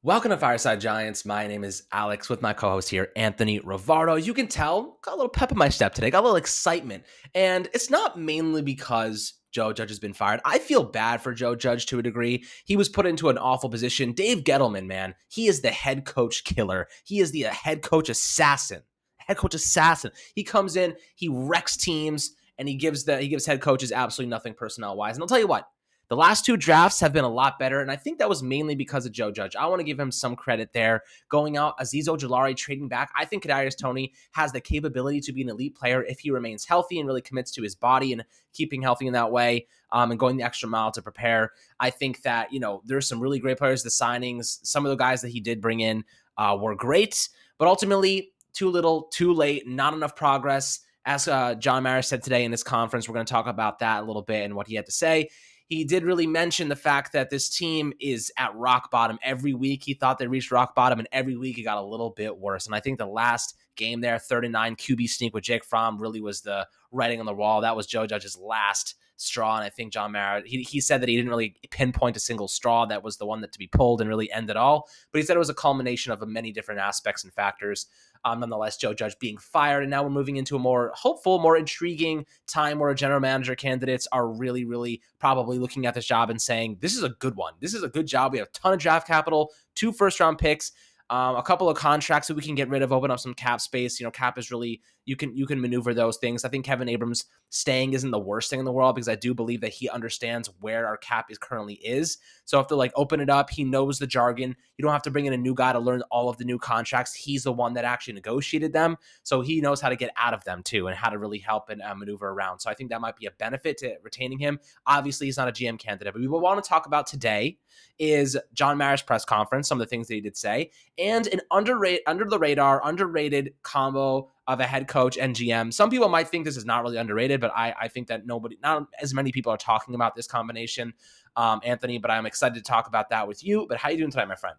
Welcome to Fireside Giants. My name is Alex with my co-host here, Anthony Rivardo. As you can tell, got a little pep in my step today, got a little excitement. And it's not mainly because Joe Judge has been fired. I feel bad for Joe Judge to a degree. He was put into an awful position. Dave Gettleman, man, he is the head coach killer. He is the head coach assassin. Head coach assassin. He comes in, he wrecks teams, and he gives head coaches absolutely nothing personnel-wise. And I'll tell you what, the last two drafts have been a lot better, and I think that was mainly because of Joe Judge. I want to give him some credit there. Going out, Azeez Ojulari trading back. I think Kadarius Toney has the capability to be an elite player if he remains healthy and really commits to his body and keeping healthy in that way, and going the extra mile to prepare. I think that, there's some really great players. The signings, some of the guys that he did bring in were great, but ultimately too little, too late, not enough progress. As John Maris said today in his conference, we're going to talk about that a little bit and what he had to say. He did really mention the fact that this team is at rock bottom every week. He thought they reached rock bottom, and every week it got a little bit worse. And I think the last game there, 39 QB sneak with Jake Fromm, really was the writing on the wall. That was Joe Judge's last straw. And I think John Mara, he said that he didn't really pinpoint a single straw. That was the one that to be pulled and really end it all. But he said it was a culmination of many different aspects and factors. Nonetheless, Joe Judge being fired, and now we're moving into a more hopeful, more intriguing time where general manager candidates are really, really probably looking at this job and saying, this is a good one. This is a good job. We have a ton of draft capital, 2 first-round picks, a couple of contracts that we can get rid of, open up some cap space. Cap is really, you can maneuver those things. I think Kevin Abrams staying isn't the worst thing in the world because I do believe that he understands where our cap is currently is. So if they open it up, he knows the jargon. You don't have to bring in a new guy to learn all of the new contracts. He's the one that actually negotiated them. So he knows how to get out of them too and how to really help and maneuver around. So I think that might be a benefit to retaining him. Obviously, he's not a GM candidate, but we will want to talk about today is John Mara's press conference, some of the things that he did say, and an under the radar, underrated combo of a head coach and GM. Some people might think this is not really underrated, but I think that not as many people are talking about this combination, Anthony, but I'm excited to talk about that with you. But how are you doing tonight, my friend?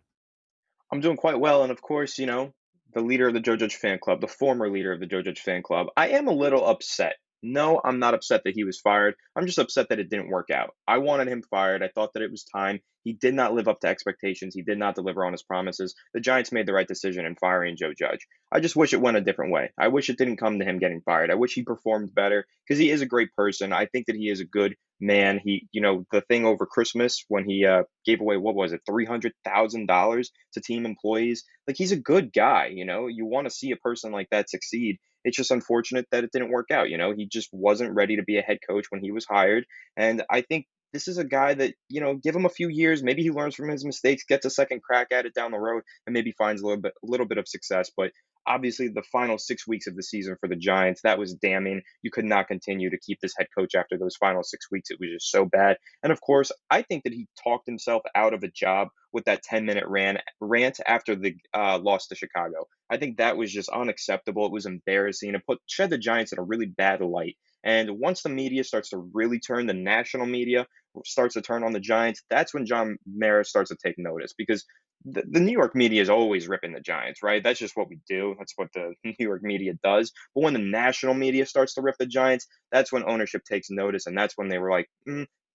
I'm doing quite well, and of course, the leader of the Joe Judge fan club, the former leader of the Joe Judge fan club. I am a little upset. No, I'm not upset that he was fired. I'm just upset that it didn't work out. I wanted him fired. I thought that it was time. He did not live up to expectations. He did not deliver on his promises. The Giants made the right decision in firing Joe Judge. I just wish it went a different way. I wish it didn't come to him getting fired. I wish he performed better because he is a great person. I think that he is a good man. The thing over Christmas when he gave away, what was it, $300,000 to team employees. Like, he's a good guy. You want to see a person like that succeed. It's just unfortunate that it didn't work out. He just wasn't ready to be a head coach when he was hired. And I think this is a guy that, give him a few years. Maybe he learns from his mistakes, gets a second crack at it down the road, and maybe finds a little bit of success. But obviously, the final 6 weeks of the season for the Giants, that was damning. You could not continue to keep this head coach after those final 6 weeks. It was just so bad. And of course, I think that he talked himself out of a job with that 10-minute rant after the loss to Chicago. I think that was just unacceptable. It was embarrassing. It shed the Giants in a really bad light. And once the media starts to really turn, the national media starts to turn on the Giants, that's when John Mara starts to take notice because the New York media is always ripping the Giants, right? That's just what we do. That's what the New York media does. But when the national media starts to rip the Giants, that's when ownership takes notice. And that's when they were like,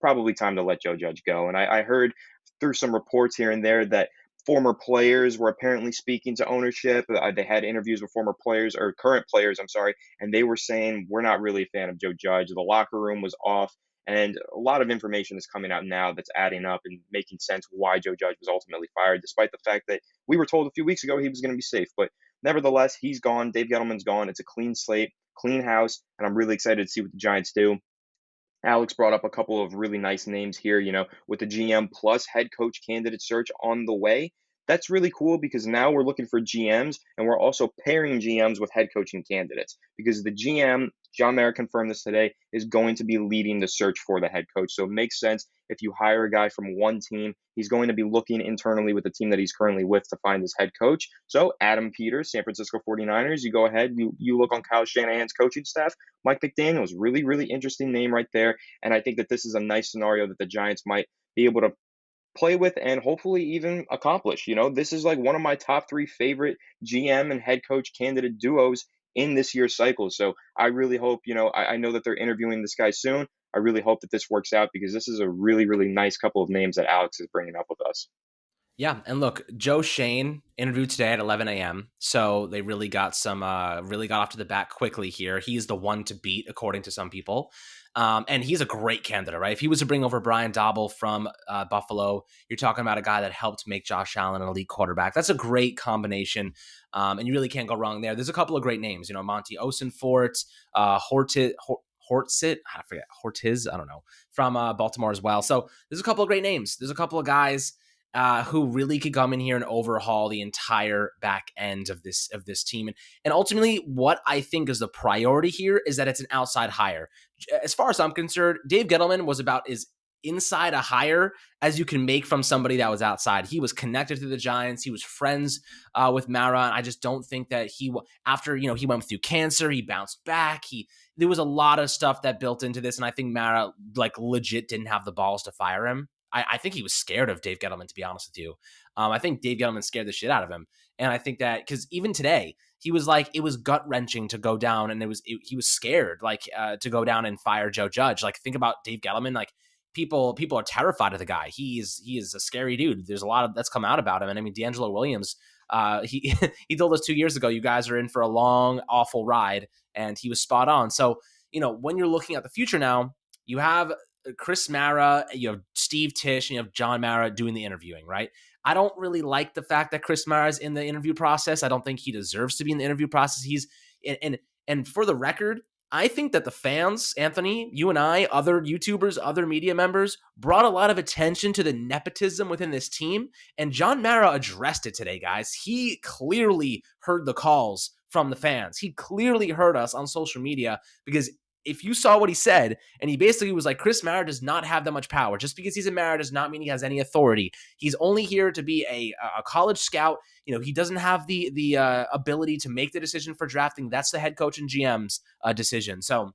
probably time to let Joe Judge go. And I heard through some reports here and there that former players were apparently speaking to ownership. They had interviews with former players or current players, I'm sorry, and they were saying, we're not really a fan of Joe Judge. The locker room was off. And a lot of information is coming out now that's adding up and making sense why Joe Judge was ultimately fired, despite the fact that we were told a few weeks ago he was going to be safe. But nevertheless, he's gone. Dave Gettleman's gone. It's a clean slate, clean house, and I'm really excited to see what the Giants do. Alex brought up a couple of really nice names here, with the GM plus head coach candidate search on the way. That's really cool because now we're looking for GMs and we're also pairing GMs with head coaching candidates because the GM, John Mara confirmed this today, is going to be leading the search for the head coach. So it makes sense if you hire a guy from one team, he's going to be looking internally with the team that he's currently with to find his head coach. So Adam Peters, San Francisco 49ers, you go ahead, you look on Kyle Shanahan's coaching staff. Mike McDaniels, really, really interesting name right there. And I think that this is a nice scenario that the Giants might be able to play with and hopefully even accomplish. This is like one of my top 3 favorite GM and head coach candidate duos in this year's cycle. So I really hope, I know that they're interviewing this guy soon. I really hope that this works out because this is a really, really nice couple of names that Alex is bringing up with us. Yeah, and look, Joe Shane interviewed today at 11 a.m. So they really got off to the bat quickly here. He's the one to beat, according to some people, and he's a great candidate, right? If he was to bring over Brian Dobble from Buffalo, you're talking about a guy that helped make Josh Allen an elite quarterback. That's a great combination, and you really can't go wrong there. There's a couple of great names, Monty Osenfort, Hortzit, I forget Hortiz, I don't know, from Baltimore as well. So there's a couple of great names. There's a couple of guys who really could come in here and overhaul the entire back end of this team. And ultimately, what I think is the priority here is that it's an outside hire. As far as I'm concerned, Dave Gettleman was about as inside a hire as you can make from somebody that was outside. He was connected to the Giants. He was friends with Mara. And I just don't think that after he went through cancer, he bounced back. There was a lot of stuff that built into this, and I think Mara legit didn't have the balls to fire him. I think he was scared of Dave Gettleman, to be honest with you. I think Dave Gettleman scared the shit out of him. And I think that because even today, he was like, it was gut wrenching to go down, and he was scared to go down and fire Joe Judge. Like, think about Dave Gettleman. Like, people are terrified of the guy. He is a scary dude. There's a lot of that's come out about him. And I mean, D'Angelo Williams, he he told us 2 years ago, you guys are in for a long, awful ride, and he was spot on. So when you're looking at the future now, you have Chris Mara, you have Steve Tisch, and you have John Mara doing the interviewing, right? I don't really like the fact that Chris Mara is in the interview process. I don't think he deserves to be in the interview process. And for the record, I think that the fans, Anthony, you and I, other YouTubers, other media members, brought a lot of attention to the nepotism within this team. And John Mara addressed it today, guys. He clearly heard the calls from the fans. He clearly heard us on social media because if you saw what he said, and he basically was like, Chris Mara does not have that much power. Just because he's a Mara does not mean he has any authority. He's only here to be a college scout. He doesn't have the ability to make the decision for drafting. That's the head coach and GM's decision. So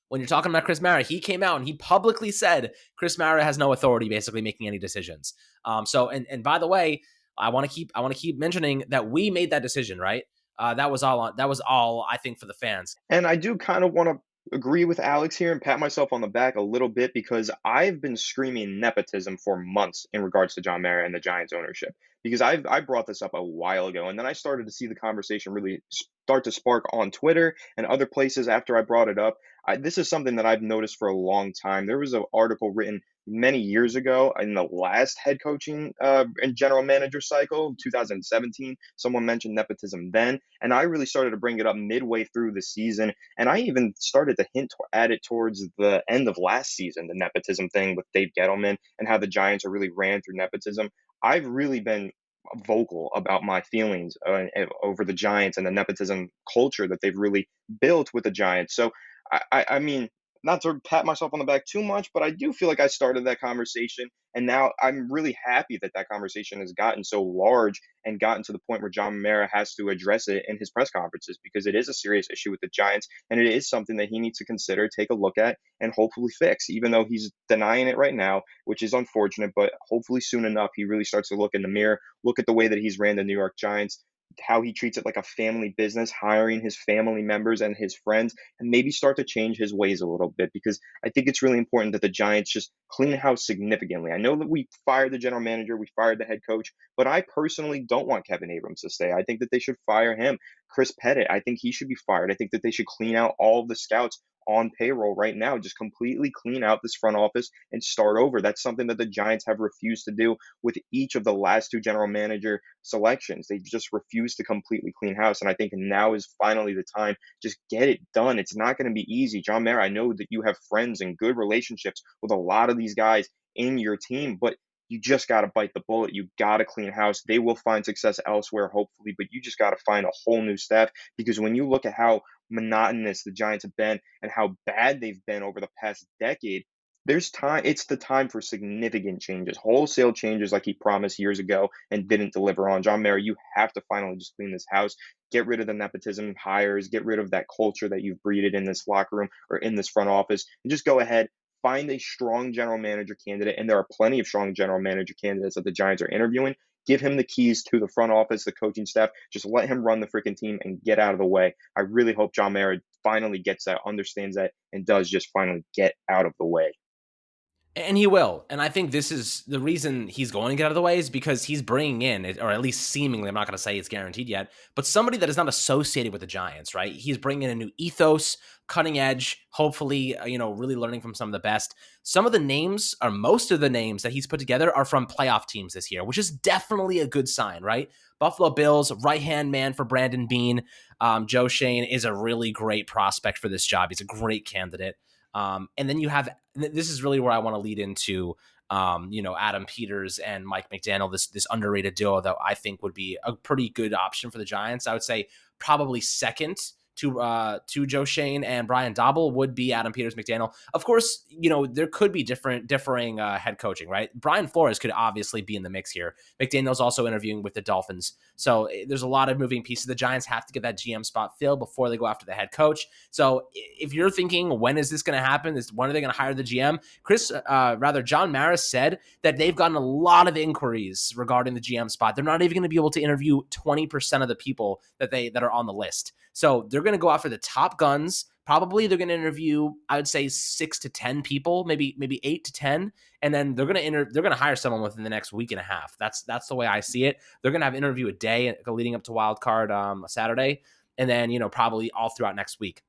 when you're talking about Chris Mara, he came out and he publicly said Chris Mara has no authority, basically making any decisions. And by the way, I want to keep mentioning that we made that decision, right? That was all I think for the fans. And I do kind of want to agree with Alex here and pat myself on the back a little bit because I've been screaming nepotism for months in regards to John Mara and the Giants ownership. Because I brought this up a while ago, and then I started to see the conversation really start to spark on Twitter and other places after I brought it up. This is something that I've noticed for a long time. There was an article written many years ago in the last head coaching and general manager cycle, 2017. Someone mentioned nepotism then, and I really started to bring it up midway through the season. And I even started to hint at it towards the end of last season, the nepotism thing with Dave Gettleman and how the Giants are really ran through nepotism. I've really been vocal about my feelings over the Giants and the nepotism culture that they've really built with the Giants. So, I mean, not to pat myself on the back too much, but I do feel like I started that conversation. And now I'm really happy that that conversation has gotten so large and gotten to the point where John Mara has to address it in his press conferences because it is a serious issue with the Giants and it is something that he needs to consider, take a look at, and hopefully fix, even though he's denying it right now, which is unfortunate. But hopefully, soon enough, he really starts to look in the mirror, look at the way that he's ran the New York Giants, how he treats it like a family business, hiring his family members and his friends, and maybe start to change his ways a little bit because I think it's really important that the Giants just clean house significantly. I know that we fired the general manager, we fired the head coach, but I personally don't want Kevin Abrams to stay. I think that they should fire him. Chris Pettit, I think he should be fired. I think that they should clean out all of the scouts on payroll right now, just completely clean out this front office and start over. That's something that the Giants have refused to do with each of the last two general manager selections. They just refuse to completely clean house. And I think now is finally the time. Just get it done. It's not going to be easy. John Mayer, I know that you have friends and good relationships with a lot of these guys in your team, but you just got to bite the bullet. You got to clean house. They will find success elsewhere, hopefully, but you just got to find a whole new staff because when you look at how monotonous the Giants have been and how bad they've been over the past decade, there's time. It's the time for significant changes, wholesale changes like he promised years ago and didn't deliver on. John Mayer, you have to finally just clean this house, get rid of the nepotism hires, get rid of that culture that you've breeded in this locker room or in this front office, and just go ahead, find a strong general manager candidate. And there are plenty of strong general manager candidates that the Giants are interviewing. Give him the keys to the front office, the coaching staff. Just let him run the freaking team and get out of the way. I really hope John Mayer finally gets that, understands that, and does just finally get out of the way. And he will. And I think this is the reason he's going to get out of the way is because he's bringing in, or at least seemingly, I'm not going to say it's guaranteed yet, but somebody that is not associated with the Giants, right? He's bringing in a new ethos, cutting edge, hopefully, really learning from some of the best. Some of the names, or most of the names that he's put together are from playoff teams this year, which is definitely a good sign, right? Buffalo Bills, right-hand man for Brandon Beane. Joe Shane is a really great prospect for this job. He's a great candidate. And then you have, this is really where I want to lead into, Adam Peters and Mike McDaniel, this underrated duo that I think would be a pretty good option for the Giants. I would say probably second to Joe Shane and Brian Dobble would be Adam Peters, McDaniel. Of course, there could be differing head coaching, right? Brian Flores could obviously be in the mix here. McDaniel's also interviewing with the Dolphins. So there's a lot of moving pieces. The Giants have to get that GM spot filled before they go after the head coach. So if you're thinking, when is this going to happen? When are they going to hire the GM? John Maris said that they've gotten a lot of inquiries regarding the GM spot. They're not even going to be able to interview 20% of the people that are on the list. So they're going to go after the top guns. Probably they're going to interview, I would say 6 to 10 people, maybe 8 to 10, and then they're going to hire someone within the next week and a half. That's the way I see it. They're going to have an interview a day leading up to Wild Card Saturday, and then probably all throughout next week.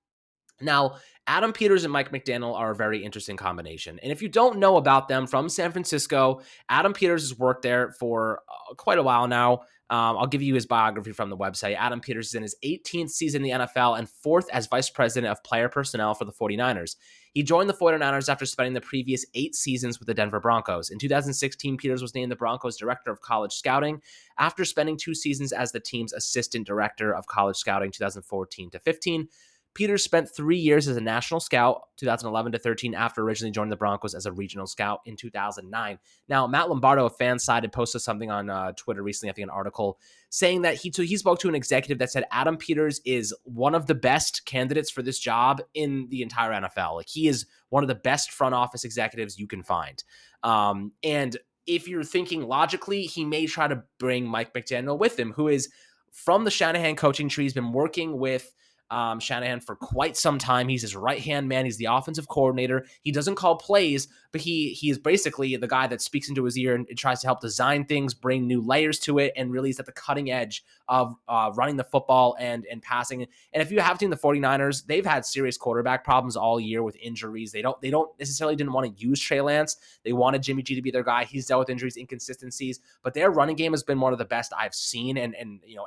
Now, Adam Peters and Mike McDaniel are a very interesting combination. And if you don't know about them from San Francisco, Adam Peters has worked there for quite a while now. I'll give you his biography from the website. Adam Peters is in his 18th season in the NFL and fourth as vice president of player personnel for the 49ers. He joined the 49ers after spending the previous 8 seasons with the Denver Broncos. In 2016, Peters was named the Broncos director of college scouting after spending 2 seasons as the team's assistant director of college scouting 2014 to 15. Peters spent 3 years as a national scout, 2011 to 13, after originally joining the Broncos as a regional scout in 2009. Now, Matt Lombardo of Fanside had posted something on Twitter recently, I think an article, saying that he spoke to an executive that said Adam Peters is one of the best candidates for this job in the entire NFL. Like, he is one of the best front office executives you can find. And if you're thinking logically, he may try to bring Mike McDaniel with him, who is from the Shanahan coaching tree. He's been working with Shanahan for quite some time. He's his right-hand man. He's the offensive coordinator. He doesn't call plays, but he is basically the guy that speaks into his ear and tries to help design things, bring new layers to it, and really is at the cutting edge of running the football and passing. And if you have seen the 49ers, they've had serious quarterback problems all year with injuries. They don't necessarily didn't want to use Trey Lance. They wanted Jimmy G to be their guy. He's dealt with injuries, inconsistencies, but their running game has been one of the best I've seen. And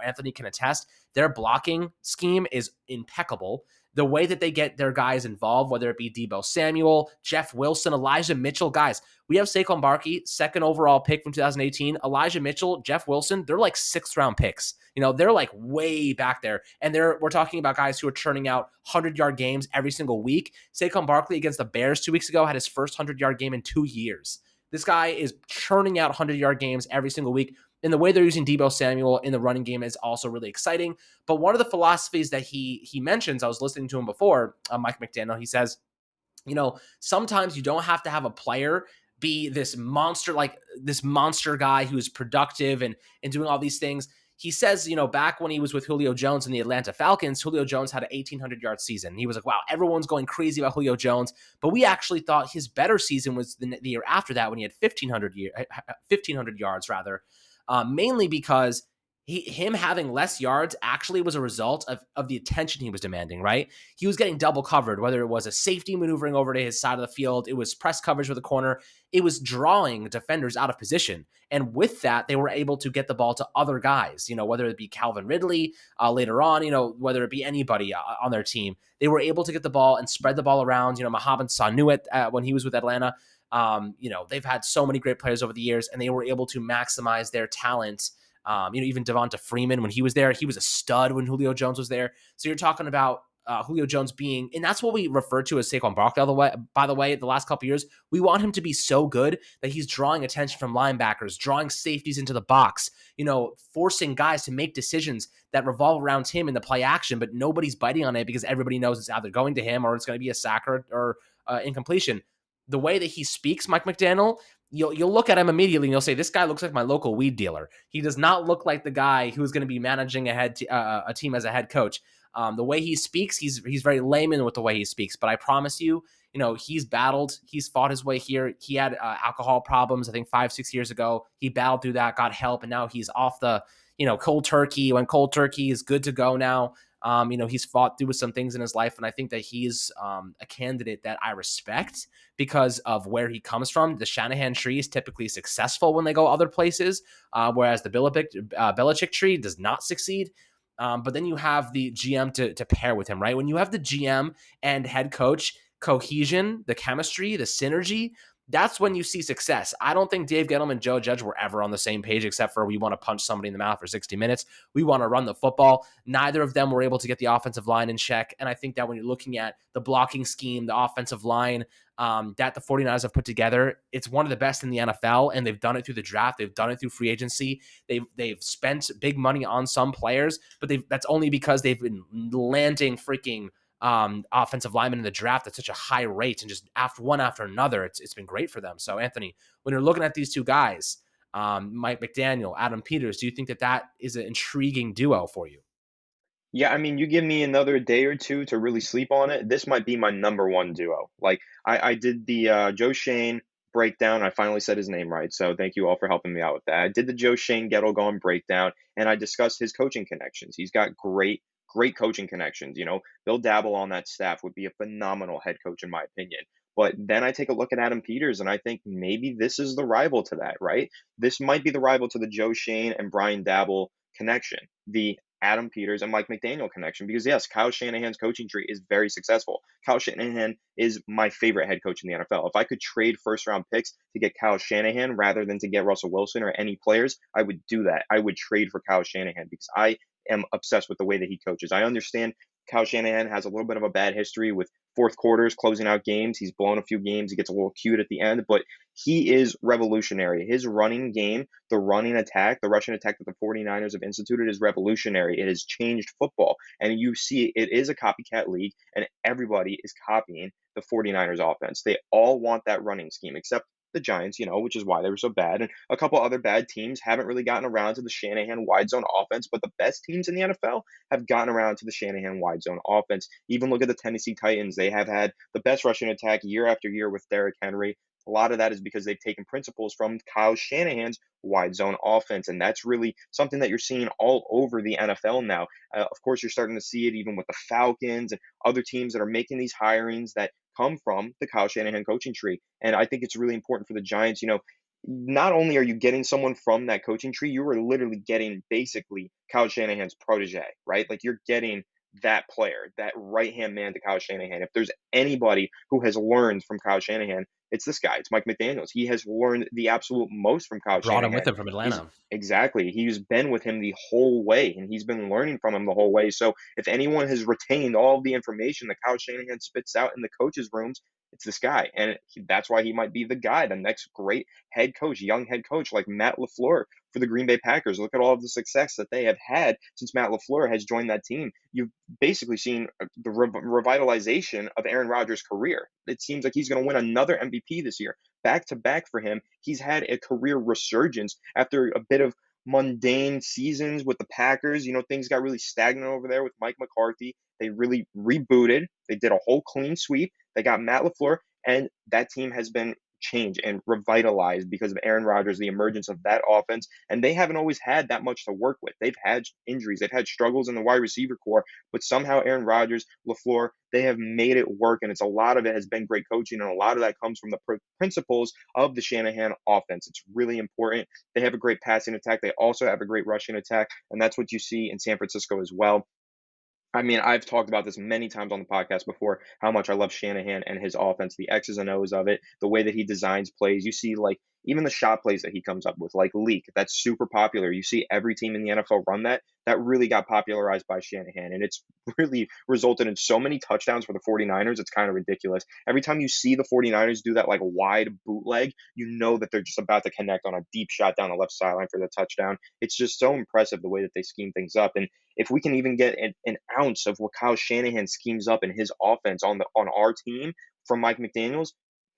Anthony can attest. Their blocking scheme is impeccable. The way that they get their guys involved, whether it be Deebo Samuel, Jeff Wilson, Elijah Mitchell, guys, we have Saquon Barkley, second overall pick from 2018. Elijah Mitchell, Jeff Wilson, they're like 6th round picks. They're like way back there. And we're talking about guys who are churning out 100-yard games every single week. Saquon Barkley against the Bears 2 weeks ago had his first 100-yard game in 2 years. This guy is churning out 100-yard games every single week. And the way they're using Deebo Samuel in the running game is also really exciting. But one of the philosophies that he mentions, I was listening to him before, Mike McDaniel, he says, sometimes you don't have to have a player be this monster guy who is productive and doing all these things. He says, back when he was with Julio Jones in the Atlanta Falcons, Julio Jones had an 1,800-yard season. He was like, wow, everyone's going crazy about Julio Jones. But we actually thought his better season was the year after that when he had 1,500 yards, rather. Mainly because him having less yards actually was a result of the attention he was demanding, right? He was getting double covered, whether it was a safety maneuvering over to his side of the field, it was press coverage with a corner, it was drawing defenders out of position. And with that, they were able to get the ball to other guys, whether it be Calvin Ridley later on, whether it be anybody on their team. They were able to get the ball and spread the ball around. Mohamed Sanu when he was with Atlanta. They've had so many great players over the years, and they were able to maximize their talent. Even Devonta Freeman, when he was there, he was a stud when Julio Jones was there. So you're talking about Julio Jones being, and that's what we refer to as Saquon Barkley. By the way, the last couple of years, we want him to be so good that he's drawing attention from linebackers, drawing safeties into the box, forcing guys to make decisions that revolve around him in the play action, but nobody's biting on it because everybody knows it's either going to him or it's going to be a sack or incompletion. The way that he speaks, Mike McDaniel, you'll look at him immediately and you'll say, this guy looks like my local weed dealer. He does not look like the guy who's going to be managing a team as a head coach. The way he speaks, he's very layman with the way he speaks, but I promise you, he's battled, he's fought his way here. He had alcohol problems, I think 5, 6 years ago. He battled through that, got help, and now he's off the, cold turkey. When cold turkey is good to go now. He's fought through some things in his life, and I think that he's a candidate that I respect because of where he comes from. The Shanahan tree is typically successful when they go other places, whereas the Belichick tree does not succeed. But then you have the GM to pair with him, right? When you have the GM and head coach cohesion, the chemistry, the synergy, that's when you see success. I don't think Dave Gettleman and Joe Judge were ever on the same page, except for we want to punch somebody in the mouth for 60 minutes. We want to run the football. Neither of them were able to get the offensive line in check. And I think that when you're looking at the blocking scheme, the offensive line that the 49ers have put together, it's one of the best in the NFL. And they've done it through the draft. They've done it through free agency. They've spent big money on some players, but that's only because they've been landing freaking offensive linemen in the draft at such a high rate, and just one after another, it's been great for them. So, Anthony, when you're looking at these two guys, Mike McDaniel, Adam Peters, do you think that is an intriguing duo for you? Yeah, I mean, you give me another day or two to really sleep on it. This might be my number one duo. Like I did the Joe Shane breakdown. I finally said his name right, so thank you all for helping me out with that. I did the Joe Shane Gettlegon breakdown, and I discussed his coaching connections. He's got great coaching connections. Bill Dabble on that staff would be a phenomenal head coach in my opinion. But then I take a look at Adam Peters, and I think maybe this is the rival to that, right? This might be the rival to the Joe Shane and Brian Dabble connection. The Adam Peters and Mike McDaniel connection because yes, Kyle Shanahan's coaching tree is very successful. Kyle Shanahan is my favorite head coach in the NFL. If I could trade first round picks to get Kyle Shanahan rather than to get Russell Wilson or any players, I would do that. I would trade for Kyle Shanahan because I am obsessed with the way that he coaches. I understand Kyle Shanahan has a little bit of a bad history with fourth quarters, closing out games. He's blown a few games. He gets a little cute at the end, but he is revolutionary. His running game, the running attack, the rushing attack that the 49ers have instituted is revolutionary. It has changed football. And you see it is a copycat league, and everybody is copying the 49ers offense. They all want that running scheme, except the Giants, which is why they were so bad. And a couple other bad teams haven't really gotten around to the Shanahan wide zone offense, but the best teams in the NFL have gotten around to the Shanahan wide zone offense. Even look at the Tennessee Titans. They have had the best rushing attack year after year with Derrick Henry. A lot of that is because they've taken principles from Kyle Shanahan's wide zone offense. And that's really something that you're seeing all over the NFL now. Of course, you're starting to see it even with the Falcons and other teams that are making these hirings that come from the Kyle Shanahan coaching tree. And I think it's really important for the Giants. Not only are you getting someone from that coaching tree, you are literally getting basically Kyle Shanahan's protege, right? Like you're getting that player, that right hand man to Kyle Shanahan. If there's anybody who has learned from Kyle Shanahan, it's this guy. It's Mike McDaniels. He has learned the absolute most from Kyle Brought him with Shanahan. him from He's Atlanta. exactly. He's been with him the whole way, and he's been learning from him the whole way. So if anyone has retained all of the information that Kyle Shanahan spits out in the coaches' rooms, it's this guy, and that's why he might be the guy, the next great head coach, young head coach like Matt LaFleur for the Green Bay Packers. Look at all of the success that they have had since Matt LaFleur has joined that team. You've basically seen the revitalization of Aaron Rodgers' career. It seems like he's going to win another MVP this year, back to back for him. He's had a career resurgence after a bit of mundane seasons with the Packers. Things got really stagnant over there with Mike McCarthy. They really rebooted. They did a whole clean sweep. They got Matt LaFleur, and that team has been changed and revitalized because of Aaron Rodgers, the emergence of that offense. And they haven't always had that much to work with. They've had injuries, they've had struggles in the wide receiver core, but somehow Aaron Rodgers, LaFleur, they have made it work. And it's a lot of it has been great coaching, and a lot of that comes from the principles of the Shanahan offense. It's really important. They have a great passing attack. They also have a great rushing attack, and that's what you see in San Francisco as well. I mean, I've talked about this many times on the podcast before, how much I love Shanahan and his offense, the X's and O's of it, the way that he designs plays. You see, like, even the shot plays that he comes up with, like Leak, that's super popular. You see every team in the NFL run that. That really got popularized by Shanahan, and it's really resulted in so many touchdowns for the 49ers. It's kind of ridiculous. Every time you see the 49ers do that, like, wide bootleg, you know that they're just about to connect on a deep shot down the left sideline for the touchdown. It's just so impressive the way that they scheme things up. And if we can even get an ounce of what Kyle Shanahan schemes up in his offense on our team from Mike McDaniels,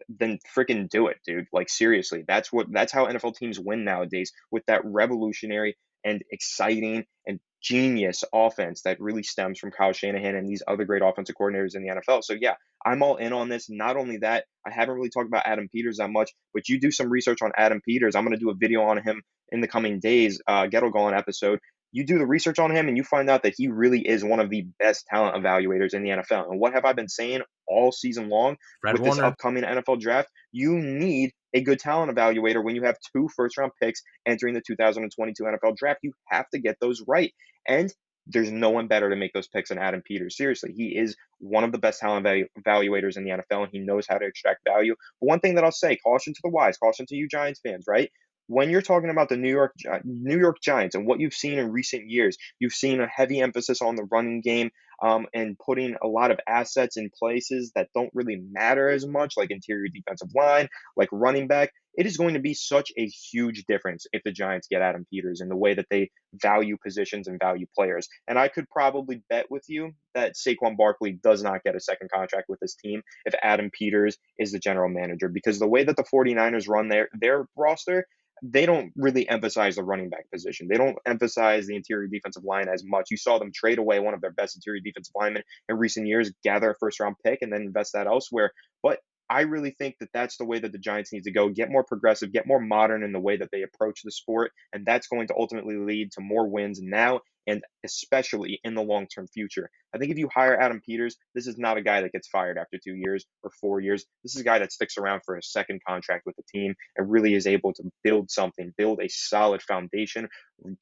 then freaking do it, dude. Like seriously, that's how NFL teams win nowadays, with that revolutionary and exciting and genius offense that really stems from Kyle Shanahan and these other great offensive coordinators in the NFL. So yeah, I'm all in on this. Not only that, I haven't really talked about Adam Peters that much, but you do some research on Adam Peters. I'm going to do a video on him in the coming days, Gettle Gone episode. You do the research on him and you find out that he really is one of the best talent evaluators in the NFL. And what have I been saying all season long Fred with this Warner. upcoming NFL draft? You need a good talent evaluator when you have two first round picks entering the 2022 NFL draft. You have to get those right. And there's no one better to make those picks than Adam Peters. Seriously, he is one of the best talent evaluators in the NFL, and he knows how to extract value. But one thing that I'll say, caution to the wise, caution to you Giants fans, right? When you're talking about the New York Giants and what you've seen in recent years, you've seen a heavy emphasis on the running game, and putting a lot of assets in places that don't really matter as much, like interior defensive line, like running back. It is going to be such a huge difference if the Giants get Adam Peters in the way that they value positions and value players. And I could probably bet with you that Saquon Barkley does not get a second contract with this team if Adam Peters is the general manager, because the way that the 49ers run their roster, they don't really emphasize the running back position. They don't emphasize the interior defensive line as much. You saw them trade away one of their best interior defensive linemen in recent years, gather a first round pick, and then invest that elsewhere. But I really think that that's the way that the Giants need to go. Get more progressive, get more modern in the way that they approach the sport. And that's going to ultimately lead to more wins now and especially in the long term future. I think if you hire Adam Peters, this is not a guy that gets fired after 2 years or 4 years. This is a guy that sticks around for a second contract with the team and really is able to build something, build a solid foundation,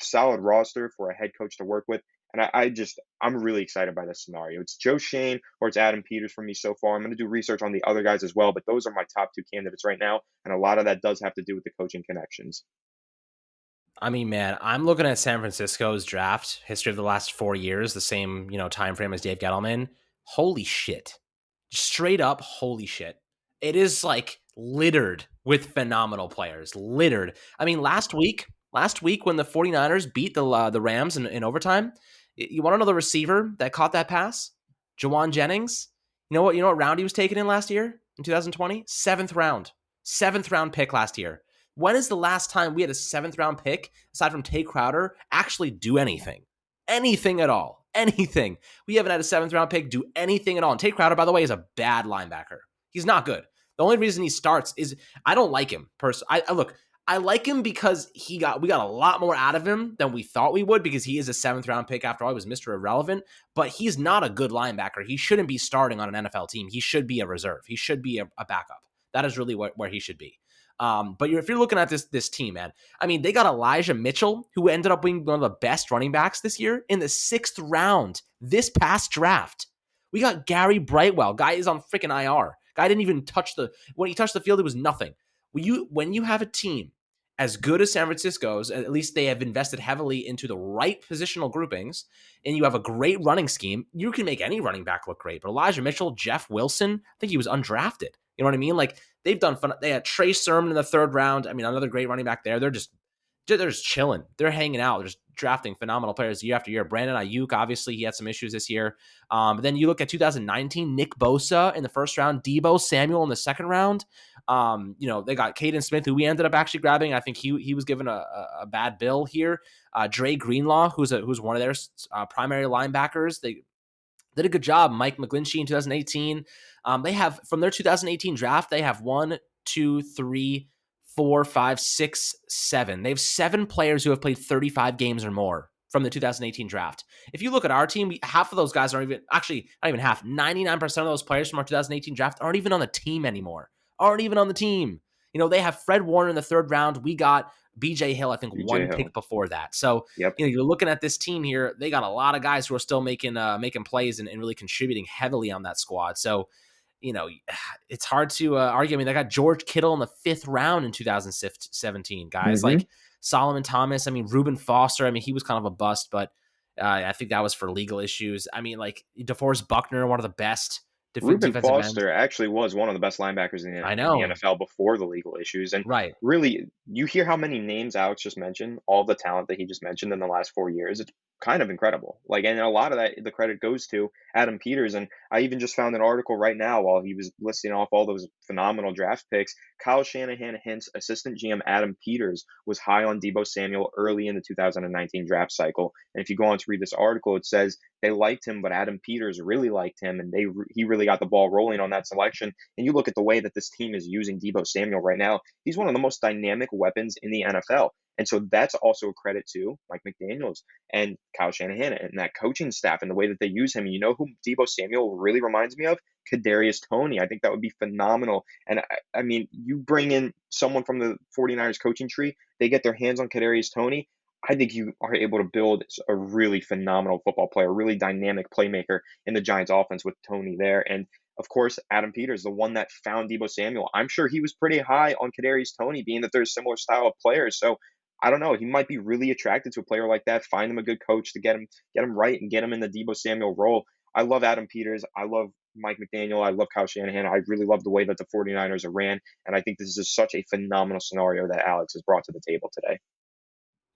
solid roster for a head coach to work with. And I'm really excited by this scenario. It's Joe Shane or it's Adam Peters for me so far. I'm going to do research on the other guys as well, but those are my top two candidates right now. And a lot of that does have to do with the coaching connections. I mean, man, I'm looking at San Francisco's draft history of the last 4 years, the same, time frame as Dave Gettleman. Holy shit. Straight up, holy shit. It is like littered with phenomenal players. Littered. I mean, last week when the 49ers beat the Rams in overtime, you want to know the receiver that caught that pass? Jawan Jennings. You know what round he was taken in last year in 2020? Seventh round. Seventh round pick last year. When is the last time we had a seventh round pick, aside from Tay Crowder, actually do anything? Anything at all. Anything. We haven't had a seventh round pick do anything at all. And Tay Crowder, by the way, is a bad linebacker. He's not good. The only reason he starts is I don't like him. I like him because we got a lot more out of him than we thought we would, because he is a seventh round pick after all. He was Mr. Irrelevant, but he's not a good linebacker. He shouldn't be starting on an NFL team. He should be a reserve. He should be a backup. That is really where he should be. But if you're looking at this team, man, I mean, they got Elijah Mitchell, who ended up being one of the best running backs this year in the 6th round, this past draft. We got Gary Brightwell. Guy is on freaking IR. Guy didn't even when he touched the field, it was nothing. When you have a team as good as San Francisco's, at least they have invested heavily into the right positional groupings, and you have a great running scheme, you can make any running back look great. But Elijah Mitchell, Jeff Wilson, I think he was undrafted. You know what I mean? Like, they've done fun. They had Trey Sermon in the 3rd round. I mean, another great running back there. They're just chilling. They're hanging out. They're just drafting phenomenal players year after year. Brandon Ayuk, obviously, he had some issues this year. But then you look at 2019, Nick Bosa in the 1st round, Debo Samuel in the 2nd round. They got Caden Smith, who we ended up actually grabbing. I think he was given a bad bill here. Dre Greenlaw, who's one of their primary linebackers. They did a good job. Mike McGlinchey in 2018. They have, from their 2018 draft, they have 1, 2, 3, 4, 5, 6, 7. They have 7 players who have played 35 games or more from the 2018 draft. If you look at our team, half of those guys aren't even, actually, not even half, 99% of those players from our 2018 draft aren't even on the team anymore. Aren't even on the team. They have Fred Warner in the 3rd round. We got BJ Hill, I think, BJ one Hill. pick before that. So, Yep. you're looking at this team here. They got a lot of guys who are still making plays and really contributing heavily on that squad. So, it's hard to argue. I mean, they got George Kittle in the 5th round in 2017, guys. Mm-hmm. Like Solomon Thomas. I mean, Reuben Foster. I mean, he was kind of a bust, but I think that was for legal issues. I mean, like DeForest Buckner, one of the best Reuben defensive ends. Foster actually was one of the best linebackers I in the know. NFL before the legal issues. And Right. really, you hear how many names Alex just mentioned, all the talent that he just mentioned in the last 4 years. It's kind of incredible. Like, and a lot of that, the credit goes to Adam Peters. And I even just found an article right now while he was listing off all those phenomenal draft picks. Kyle Shanahan hints assistant GM Adam Peters was high on Debo Samuel early in the 2019 draft cycle. And if you go on to read this article, it says they liked him, but Adam Peters really liked him, and he really got the ball rolling on that selection. And you look at the way that this team is using Debo Samuel right now; he's one of the most dynamic weapons in the NFL. And so that's also a credit to Mike McDaniels and Kyle Shanahan and that coaching staff and the way that they use him. And you know who Debo Samuel really reminds me of? Kadarius Toney. I think that would be phenomenal. And I mean, you bring in someone from the 49ers coaching tree, they get their hands on Kadarius Toney. I think you are able to build a really phenomenal football player, a really dynamic playmaker in the Giants offense with Toney there. And of course, Adam Peters, the one that found Debo Samuel. I'm sure he was pretty high on Kadarius Toney, being that there's similar style of players. So I don't know. He might be really attracted to a player like that. Find him a good coach to get him right and get him in the Debo Samuel role. I love Adam Peters. I love Mike McDaniel. I love Kyle Shanahan. I really love the way that the 49ers are ran. And I think this is just such a phenomenal scenario that Alex has brought to the table today.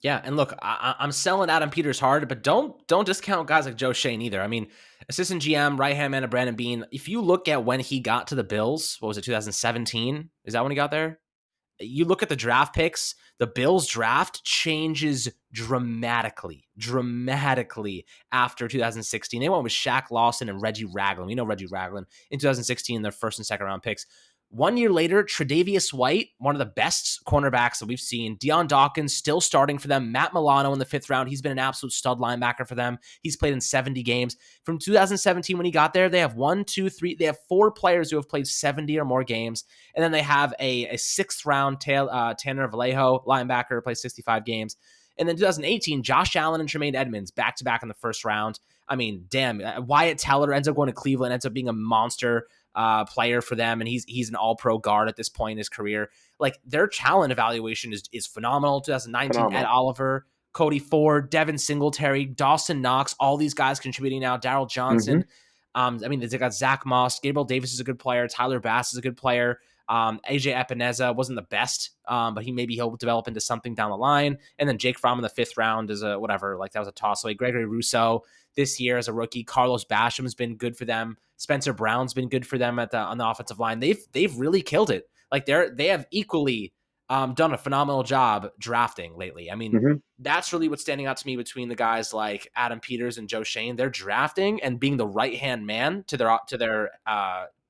Yeah, and look, I'm selling Adam Peters hard, but don't discount guys like Joe Shane either. I mean, assistant GM, right hand man of Brandon Beane. If you look at when he got to the Bills, what was it, 2017? Is that when he got there? You look at the draft picks, the Bills draft changes dramatically after 2016. They went with Shaq Lawson and Reggie Ragland. We know Reggie Ragland in 2016, their first and second round picks. 1 year later, Tre'Davious White, one of the best cornerbacks that we've seen. Deion Dawkins still starting for them. Matt Milano in the fifth round. He's been an absolute stud linebacker for them. He's played in 70 games. From 2017, when he got there, they have they have 4 players who have played 70 or more games. And then they have a sixth round Tanner Vallejo linebacker, plays 65 games. And then 2018, Josh Allen and Tremaine Edmonds back to back in the first round. I mean, damn, Wyatt Teller ends up going to Cleveland, ends up being a monster player for them, and he's an all-pro guard at this point in his career. Like, their talent evaluation is phenomenal. 2019, Ed Phenomenal. Oliver, Cody Ford, Devin Singletary, Dawson Knox, all these guys contributing now. Daryl Hmm. Johnson. I mean, they got Zach Moss. Gabriel Davis is a good player. Tyler Bass is a good player. AJ Epineza wasn't the best, but he'll develop into something down the line. And then Jake Fromm in the fifth round is a whatever. Like, that was a toss away. Gregory Rousseau this year as a rookie. Carlos Basham's been good for them. Spencer Brown's been good for them on the offensive line. They've really killed it. Like, they have equally done a phenomenal job drafting lately. I mean, Hmm. that's really what's standing out to me between the guys like Adam Peters and Joe Shane. They're drafting and being the right hand man to their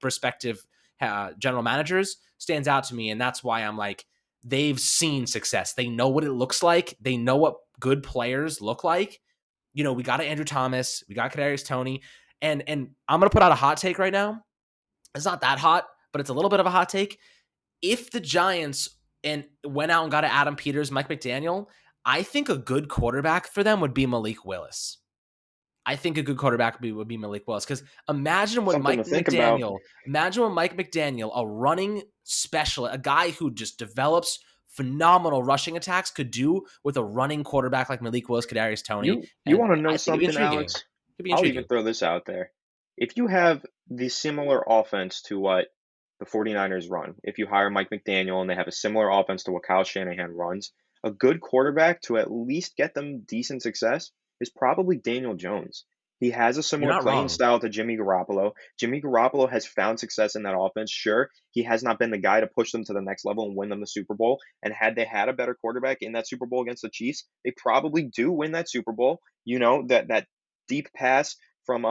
respective general managers stands out to me, and that's why I'm like, they've seen success. They know what it looks like. They know what good players look like. You know, we got Andrew Thomas, we got Kadarius Toney, and I'm gonna put out a hot take right now. It's not that hot, but it's a little bit of a hot take. If the Giants went out and got Adam Peters, Mike McDaniel, I think a good quarterback for them would be Malik Willis. I think a good quarterback would be Malik Willis, because Something to think about. imagine when Mike McDaniel, a running specialist, a guy who just develops phenomenal rushing attacks, could do with a running quarterback like Malik Willis, Kadarius Toney, You and want to know I think it'd be something, intriguing. Alex? Could be I'll even intriguing. throw this out there. If you have the similar offense to what the 49ers run, if you hire Mike McDaniel and they have a similar offense to what Kyle Shanahan runs, a good quarterback to at least get them decent success is probably Daniel Jones. He has a You're similar not playing wrong. style to Jimmy Garoppolo. Jimmy Garoppolo has found success in that offense. Sure, he has not been the guy to push them to the next level and win them the Super Bowl. And had they had a better quarterback in that Super Bowl against the Chiefs, they probably do win that Super Bowl. You know, that deep pass from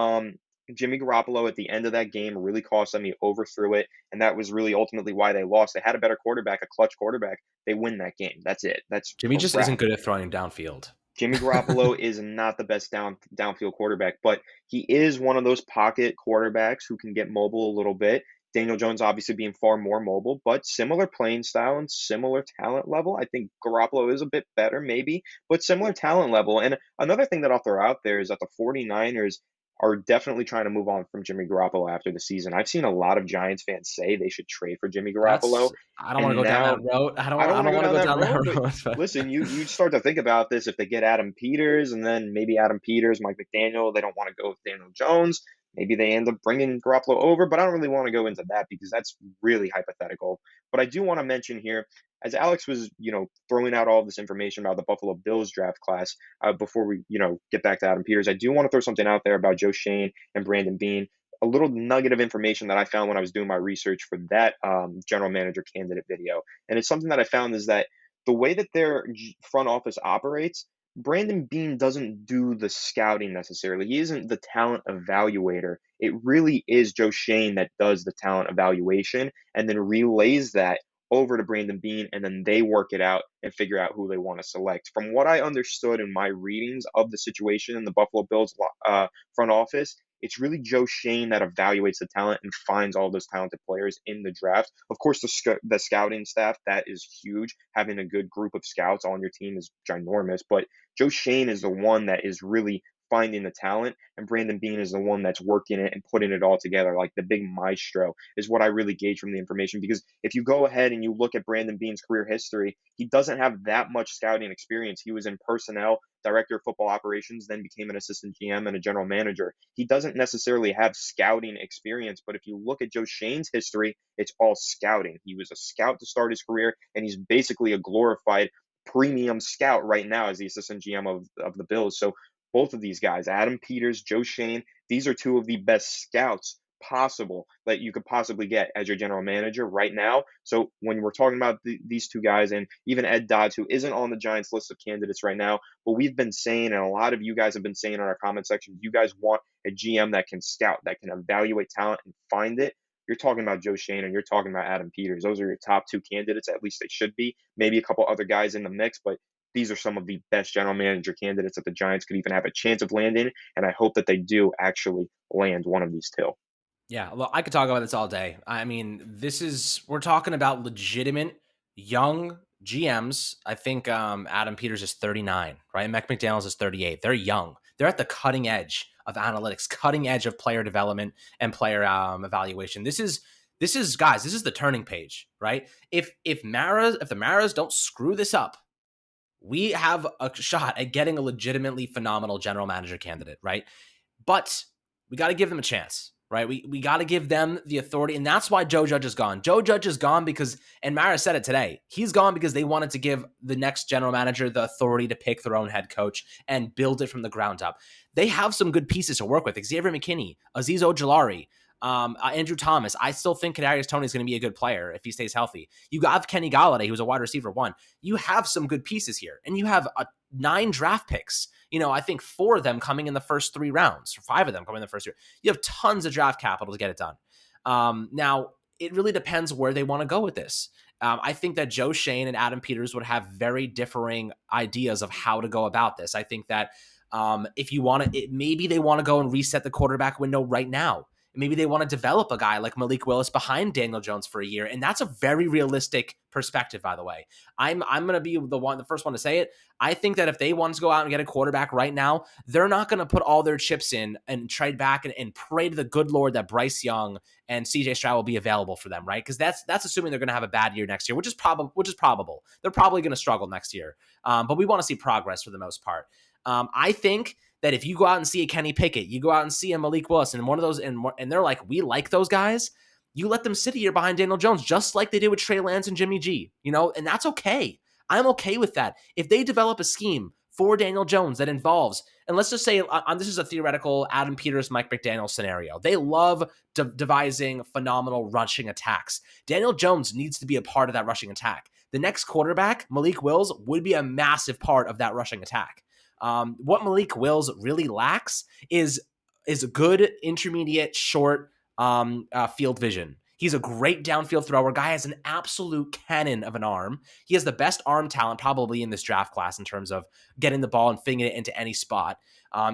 Jimmy Garoppolo at the end of that game really cost them. He overthrew it, and that was really ultimately why they lost. They had a better quarterback, a clutch quarterback. They win that game. That's it. That's Jimmy a just isn't wrap. good at throwing downfield. Jimmy Garoppolo is not the best downfield quarterback, but he is one of those pocket quarterbacks who can get mobile a little bit. Daniel Jones obviously being far more mobile, but similar playing style and similar talent level. I think Garoppolo is a bit better, maybe, but similar talent level. And another thing that I'll throw out there is that the 49ers are definitely trying to move on from Jimmy Garoppolo after the season. I've seen a lot of Giants fans say they should trade for Jimmy That's Garoppolo. I don't want to And go down that now road. I don't I want to don't go want to down go that down road, that but road. But listen, you start to think about this. If they get Adam Peters and then maybe Adam Peters, Mike McDaniel, they don't want to go with Daniel Jones. Maybe they end up bringing Garoppolo over, but I don't really want to go into that because that's really hypothetical. But I do want to mention here, as Alex was, throwing out all this information about the Buffalo Bills draft class, before we, get back to Adam Peters, I do want to throw something out there about Joe Shane and Brandon Bean. A little nugget of information that I found when I was doing my research for that general manager candidate video. And it's something that I found is that the way that their front office operates, Brandon Bean doesn't do the scouting necessarily. He isn't the talent evaluator. It really is Joe Shane that does the talent evaluation and then relays that over to Brandon Bean, and then they work it out and figure out who they want to select. From what I understood in my readings of the situation in the Buffalo Bills front office, it's really Joe Shane that evaluates the talent and finds all those talented players in the draft. Of course, the scouting staff, that is huge. Having a good group of scouts on your team is ginormous, but Joe Shane is the one that is really finding the talent, and Brandon Bean is the one that's working it and putting it all together. Like the big maestro is what I really gauge from the information. Because if you go ahead and you look at Brandon Bean's career history, he doesn't have that much scouting experience. He was in personnel, director of football operations, then became an assistant GM and a general manager. He doesn't necessarily have scouting experience, but if you look at Joe Shane's history, it's all scouting. He was a scout to start his career, and he's basically a glorified premium scout right now as the assistant GM of the Bills. So both of these guys, Adam Peters, Joe Shane, these are two of the best scouts possible that you could possibly get as your general manager right now. So when we're talking about these two guys, and even Ed Dodds, who isn't on the Giants list of candidates right now, but we've been saying, and a lot of you guys have been saying in our comment section, you guys want a GM that can scout, that can evaluate talent and find it. You're talking about Joe Shane and you're talking about Adam Peters. Those are your top two candidates. At least they should be. Maybe a couple other guys in the mix, but these are some of the best general manager candidates that the Giants could even have a chance of landing. And I hope that they do actually land one of these two. Yeah, well, I could talk about this all day. I mean, we're talking about legitimate young GMs. I think Adam Peters is 39, right? Mike McDaniels is 38. They're young. They're at the cutting edge of analytics, cutting edge of player development and player evaluation. This is guys, this is the turning page, right? If the Maras don't screw this up, we have a shot at getting a legitimately phenomenal general manager candidate, right? But we got to give them a chance, right? We got to give them the authority. And that's why Joe Judge is gone. Joe Judge is gone because, and Mara said it today, he's gone because they wanted to give the next general manager the authority to pick their own head coach and build it from the ground up. They have some good pieces to work with. Xavier McKinney, Azeez Ojulari, Andrew Thomas. I still think Kadarius Toney is going to be a good player if he stays healthy. You have Kenny Galladay, who's a wide receiver one. You have some good pieces here, and you have 9 draft picks. I think 4 of them coming in the first 3 rounds, or 5 of them coming in the first year. You have tons of draft capital to get it done. Now, it really depends where they want to go with this. I think that Joe Shane and Adam Peters would have very differing ideas of how to go about this. I think that if you want to, maybe they want to go and reset the quarterback window right now. Maybe they want to develop a guy like Malik Willis behind Daniel Jones for a year. And that's a very realistic perspective, by the way. I'm going to be the first one to say it. I think that if they want to go out and get a quarterback right now, they're not going to put all their chips in and trade back and pray to the good Lord that Bryce Young and CJ Stroud will be available for them, right? Because that's assuming they're going to have a bad year next year, which is probable. They're probably going to struggle next year. But we want to see progress for the most part. I think that if you go out and see a Kenny Pickett, you go out and see a Malik Willis, and one of those, and they're like, we like those guys, you let them sit here behind Daniel Jones, just like they did with Trey Lance and Jimmy G, and that's okay. I'm okay with that. If they develop a scheme for Daniel Jones that involves, and let's just say this is a theoretical Adam Peters, Mike McDaniel scenario. They love devising phenomenal rushing attacks. Daniel Jones needs to be a part of that rushing attack. The next quarterback, Malik Willis, would be a massive part of that rushing attack. What Malik Willis really lacks is a good intermediate short field vision. He's a great downfield thrower. Guy has an absolute cannon of an arm. He has the best arm talent probably in this draft class in terms of getting the ball and fingering it into any spot.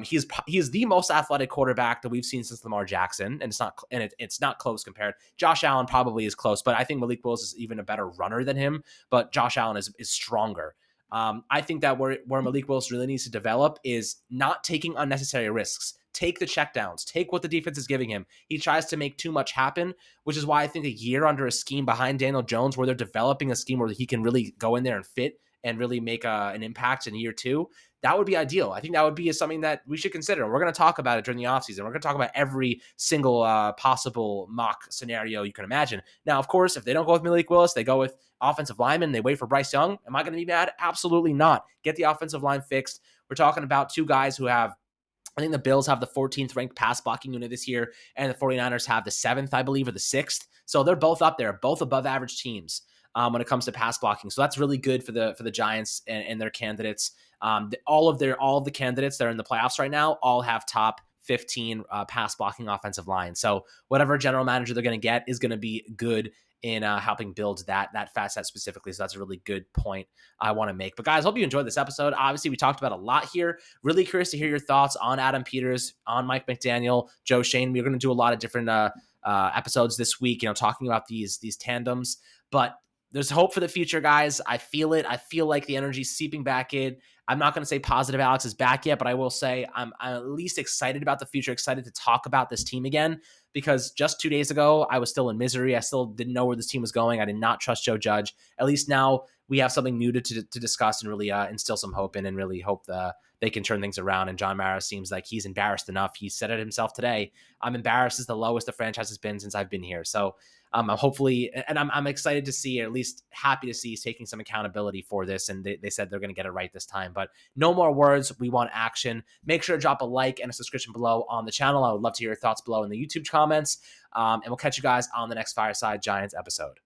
He is the most athletic quarterback that we've seen since Lamar Jackson, and it's not close compared. Josh Allen probably is close, but I think Malik Willis is even a better runner than him. But Josh Allen is stronger. I think that where Malik Willis really needs to develop is not taking unnecessary risks. Take the checkdowns. Take what the defense is giving him. He tries to make too much happen, which is why I think a year under a scheme behind Daniel Jones where they're developing a scheme where he can really go in there and fit and really make an impact in year two, that would be ideal. I think that would be something that we should consider. We're going to talk about it during the offseason. We're going to talk about every single possible mock scenario you can imagine. Now, of course, if they don't go with Malik Willis, they go with offensive lineman, they wait for Bryce Young. Am I going to be mad? Absolutely not. Get the offensive line fixed. We're talking about two guys who have, I think the Bills have the 14th ranked pass blocking unit this year, and the 49ers have the 7th, I believe, or the 6th. So they're both up there, both above average teams when it comes to pass blocking. So that's really good for the Giants and their candidates. All of the candidates that are in the playoffs right now all have top 15 pass blocking offensive line. So whatever general manager they're going to get is going to be good in helping build that facet specifically. So that's a really good point I want to make. But guys, hope you enjoyed this episode. Obviously, we talked about a lot here. Really curious to hear your thoughts on Adam Peters, on Mike McDaniel, Joe Schoen. We're going to do a lot of different episodes this week, talking about these tandems. But there's hope for the future, guys. I feel it. I feel like the energy's seeping back in. I'm not going to say positive Alex is back yet, but I will say I'm at least excited about the future, excited to talk about this team again, because just 2 days ago, I was still in misery. I still didn't know where this team was going. I did not trust Joe Judge. At least now we have something new to discuss and really instill some hope in, and really hope they can turn things around. And John Mara seems like he's embarrassed enough. He said it himself today. I'm embarrassed is the lowest the franchise has been since I've been here. So I'm hopefully, and I'm excited to see, or at least happy to see, he's taking some accountability for this. And they said they're going to get it right this time. But no more words. We want action. Make sure to drop a like and a subscription below on the channel. I would love to hear your thoughts below in the YouTube comments. And we'll catch you guys on the next Fireside Giants episode.